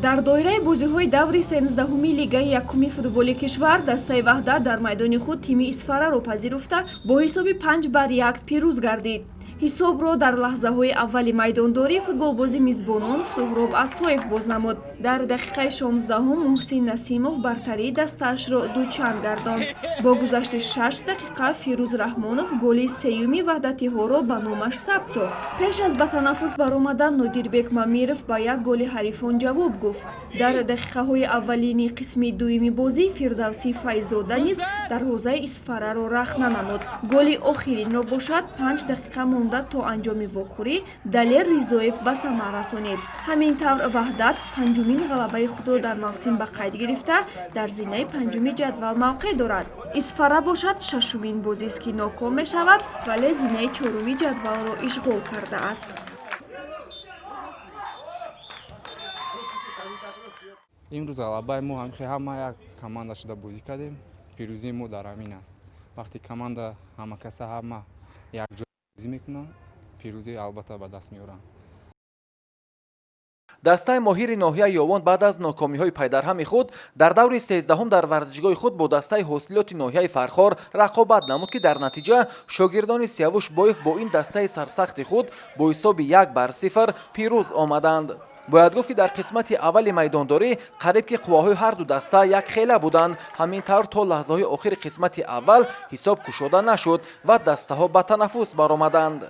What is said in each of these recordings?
дар доираи бозиҳои даври 16-уми лигаи якуми футболи кишвар дастаи ваҳдат дар майдони худ тими Исфараро пазируфта бо ҳисоби 5-1 пирӯз гардид. ҳисобро дар лаҳзаҳои аввали майдондорӣ футболбози мизбонон Суҳроб Асоев боз намуд. Дар дақиқаи 16-ум Муҳсин Насимов бартарии дастаашро дучанд гардонд. Бо гузашти 6 дақиқа Фирӯз Раҳмонов голи сеюми ваҳдатиҳоро ба номаш сабт сохт. Пеш аз ба танаффус баромадан Нодирбек Мамиров ба як голи ҳарифон ҷавоб гуфт. Дар дақиқаҳои аввалини қисми дуюми бозӣ Фирдавсӣ Файзода низ дарвозаи Исфараро рахна намуд. Голи охиринро бошад 5 дақиқа монда то анҷоми вохӯрӣ Далер Ризоев ба самар расонид. Ҳамин тавр ваҳдат панҷумин ғалабаи худро дар мавсим ба қайд гирифта дар зинаи панҷуми ҷадвал мавқеъ дорад. Исфара бошад шашумин бозист ки ноком мешавад, вале зинаи чоруми ҷадвалро ишғол кардааст. имрӯз ғалабаи мо ҳама як команда шуда бозӣ кардем. пирӯзии мо дар ҳамин аст. вақте команда ҳама каса ҳама якҷо бозӣ мекунанд, пирӯзӣ албатта ба даст меоранд. дастаи моҳири ноҳияи Ёвон баъд аз нокомиҳои пайдарҳами худ дар даври 13-ум дар варзишгоҳи худ бо дастаи ҳосилоти ноҳияи Фархор рақобат намуд ки дар натиҷа шогирдони Сиявуш Боев бо ин дастаи сарсахти худ бо ҳисоби 1-0 пирӯз омаданд. бояд гуфт ки дар қисмати аввали майдондорӣ қариб ки қувваҳои ҳарду даста якхела буданд. ҳамин тавр то лаҳзаҳои охири қисмати аввал ҳисоб кушода нашуд ва дастаҳо ба танаффус баромаданд.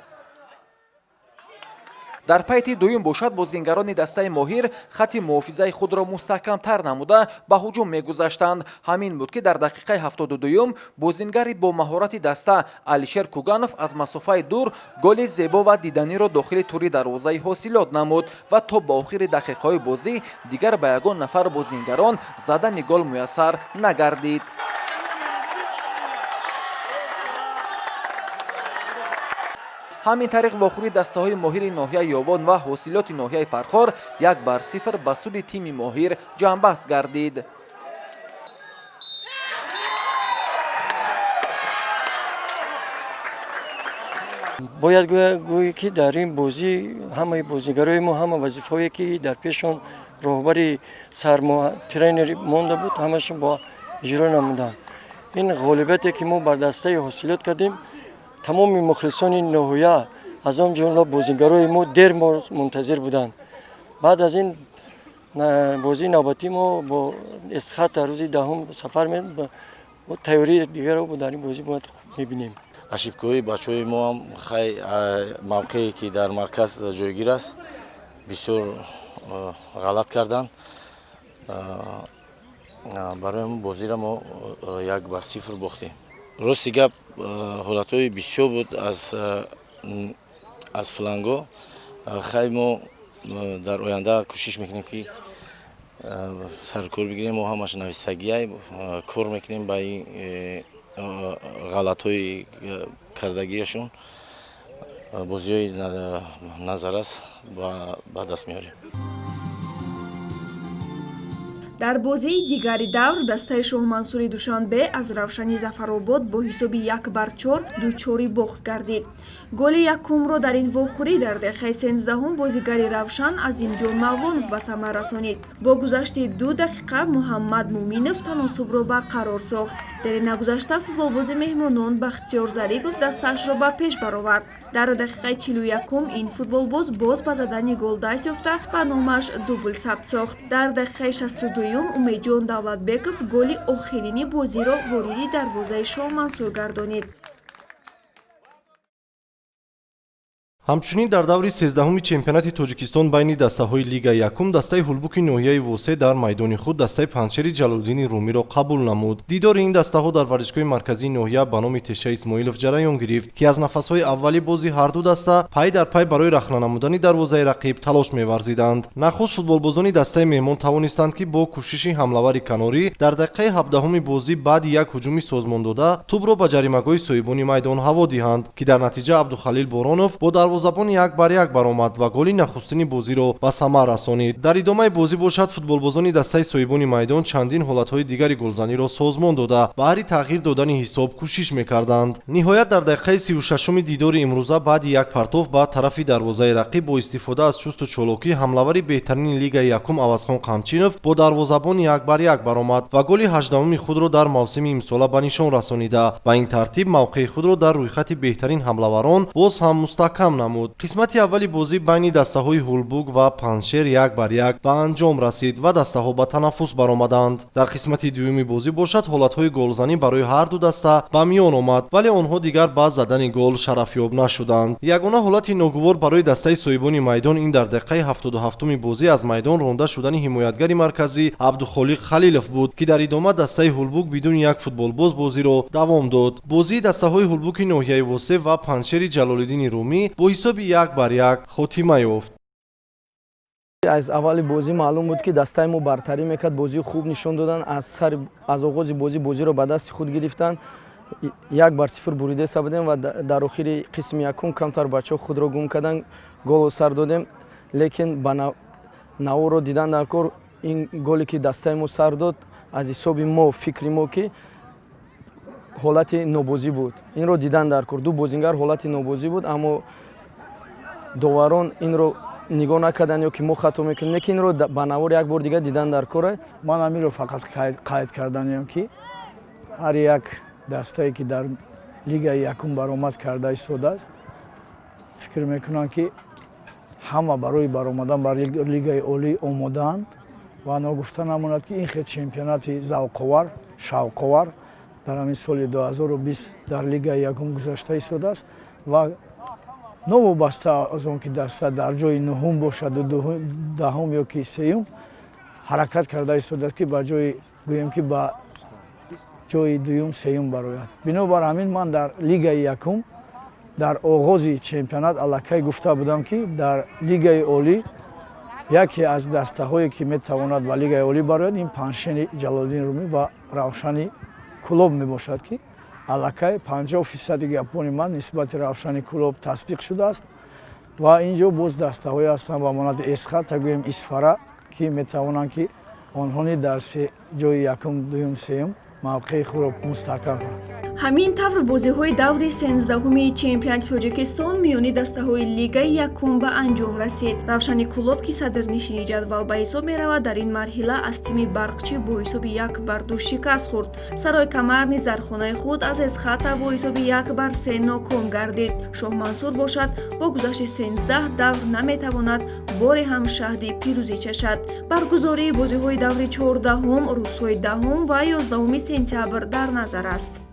дар пайти дуюм бошад бозингарони дастаи моҳир хати муҳофизаи худро мустаҳкамтар намуда ба ҳуҷум мегузаштанд. ҳамин буд ки дар дақиқаи 72-ум бозингари бо маҳорати даста Алишер Куганов аз масофаи дур голи зебо ва диданиро дохили тури дарвозаи ҳосилот намуд ва то ба охири дақиқаҳои бозӣ дигар ба ягон нафар бозингарон задани гол муяссар нагардид. ҳамин тариқ вохӯри дастаҳои моҳири ноҳияи Ёвон ва ҳосилоти ноҳияи Фархор 1-0 ба суди тими моҳир ҷамъбаст гардид. бояд гӯӣ ки дар ин бозӣ ҳамаи бозигарои мо ҳама вазифаҳое ки дар пешон роҳбари тренери монда буд ҳамашон бо иҷро намуданд. ин ғолибияте ки мо бар дастаи ҳосилот кардем, тамоми мухлисони ноҳия аз он ҷумла бозигарои мо дер мунтазир буданд. баъд аз ин бозии навбатӣ мо бо Эсхат дар рӯзи 10 сафар тайёрии дигарро дар ин бозӣ бояд мебинем. ошибкоҳои бачаҳои мо ҳам хай мавқее ки дар марказ ҷойгир аст бисёр ғалат карданд. барои мо бозиро мо 1-0 бохтем. рости гап ҳолатҳои бисёр буд аз фланго. хай мо дар оянда кӯшиш мекунем ки саркор бигирем. мо ҳамаш навистагия кор мекунем ба ин ғалатҳои кардагиашон бозиҳои назаррас ба даст меорем. дар бозии дигари давр дастаи Шоҳмансури Душанбе аз Равшани Зафаробод бо ҳисоби 1-4 дучори бохт гардид. голи якумро дар ин вохӯрӣ дар дақиқаи 16-ум бозигари Равшан Азимҷон Мавлонов ба самар расонид. бо гузашти 2 дақиқа Муҳаммад Муминов таносубро барқарор сохт. дар ин нагузашта футболбози меҳмонон Бахтиёр Зарипов дастаашро ба пеш баровард. дар дақиқаи 41-ум ин футболбоз боз ба задани гол даст ёфта ба номаш дубл сабт сохт. дар дақиқаи 62-ум Умедҷон Давлатбеков голи охирини бозиро вориди дарвозаи Шоҳмансур гардонид. ҳамчунин дар даври 13-уми чемпионати Тоҷикистон байни дастаҳои Лига Якум дастаи ҳулбуки ноҳияи Восе дар майдони худ дастаи Панҷшери Ҷалолиддини Румиро қабул намуд. дидори ин дастаҳо дар варзишгоҳи марказии ноҳия ба номи Теша Исмоилов ҷараён гирифт ки аз нафасҳои аввали бозӣ ҳарду даста пай дар пай барои рахна намудани дарвозаи рақиб талош меварзиданд. нахуст футболбозони дастаи меҳмон тавонистанд ки бо кӯшиши ҳамлавари Канорӣ дар дақиқаи 17-уми бозӣ баъди як ҳуҷуми созмондода тӯбро ба ҷаримагоҳи соҳибони майдон ҳаво диҳанд ки дар натиҷа Абдухалил Боронов бо дарвозаи дарвозабон 1-1 баромад ва голи нахустини бозиро ба самар расонид. Дар идомаи бозӣ бошад футболбозони дастаи соҳибони майдон чандин ҳолатҳои дигари голзаниро созмон дода баҳри тағйир додани ҳисоб кӯшиш мекарданд. Ниҳоят дар дақиқаи 36-уми дидори имрӯза баъди як партов ба тарафи дарвозаи рақиб бо истифода аз чусту чолокӣ ҳамлавари беҳтарини лигаи якум Авазхон Қамчинов бо дарвозабон 1-1 баромад ва голи 18-уми худро дар мавсими имсола ба нишон расонида ба ин тартиб мавқеи худро дар рӯйхати беҳтарин ҳамлаварон боз ҳам мустаҳкам намуд. қисмати аввали бозӣ байни дастаҳои Ҳулбуг ва Паншер 1-1 ба анҷом расид ва дастаҳо ба танаффус баромаданд. дар қисмати дуюми бозӣ бошад ҳолатҳои голзанӣ барои ҳарду даста ба миён омад, вале онҳо дигар ба задани гол шарафёб нашуданд. ягона ҳолати ногувор барои дастаи соҳибони майдон ин дар дақиқаи 77-уми бозӣ аз майдон ронда шудани ҳимоятгари марказӣ Абдухолиқ Халилов буд, ки дар идома дастаи Ҳулбуг бидуни як футболбоз бозиро давом дод. бозии дастаҳои Ҳулбуги ноҳияи Восе ва Паншери Ҷалолиддини Румӣ бо ҳисоби 1-1 хотима ёфт. аз аввали бозӣ маълум буд ки дастаи мо бартарӣ мекард, бозии хуб нишон додан, аз оғози бозиро ба дасти худ гирифтанд, 1-0 бурида ҳисоб будем ва дар охири қисми якум камтар бачаҳо худро гум карданд, голро сар додем, лекин ба наворо дидан дар кор ин голе ки дастаи мо сар дод аз ҳисоби мо фикри мо ки ҳолати нобозӣ буд. Инро дидан дар кор ду бозингар ҳолати нобозӣ буд, аммо доварон инро нигоҳ накарданд ё ки мо хато мекунем, лекин инро ба навор як бор дигар дидан дар кор. ман амиро фақат қайд карданем ки ҳар як дастае ки дар лигаи якум баромад карда истодааст, фикр мекунам ки ҳама барои баромадан бар лигаи олӣ омодаанд ва ногуфта намонад ки ин хел чемпионати завқовар, шавқовар дар ҳамин соли 2020 дар лигаи якум гузашта истодааст ва новобаста аз он ки даста дар ҷои нуҳум бошаду даҳум ё ки сеюм ҳаракат карда истодааст ки ба ҷои гӯем ки ба ҷои дуюм сеюм барояд. Бинобар ҳамин ман дар лигаи якум дар оғози чемпионат аллакай гуфта будам ки дар лигаи олӣ яке аз дастаҳое ки метавонад ба лигаи олӣ барояд ин Паншери Ҷалолиддини Румӣ ва Равшани Кулоб мебошад ки аллакай 50% гапони ман нисбати Равшани Кулоб тасдиқ шудааст ва ин ҷо боз дастаҳое ҳастанд ба монанди Эсха тагӯем Исфара ки метавонанд ки онҳони дар ҷои якум дуюм сеюм мавқеи худро мустаҳкам кунанд. ҳамин тавр бозиҳои даври 13-уми чемпионати Тоҷикистон миёни дастаҳои лигаи якум ба анҷом расид. Равшани Кулоб ки садрнишини ҷадвал ба ҳисоб меравад, дар ин марҳила аз тими Барқчӣ бо ҳисоби 1-2 шикаст хӯрд. Сарои Камар низ дар хонаи худ аз Эсхата бо ҳисоби 1-3 ноком гардид. Шоҳмансур бошад бо гузашти 13 давр наметавонад боре ҳам шаҳди пирӯзӣ чашад. баргузории бозиҳои даври 14-ум, рӯзҳои 10 ва 11 сентябр дар назар аст.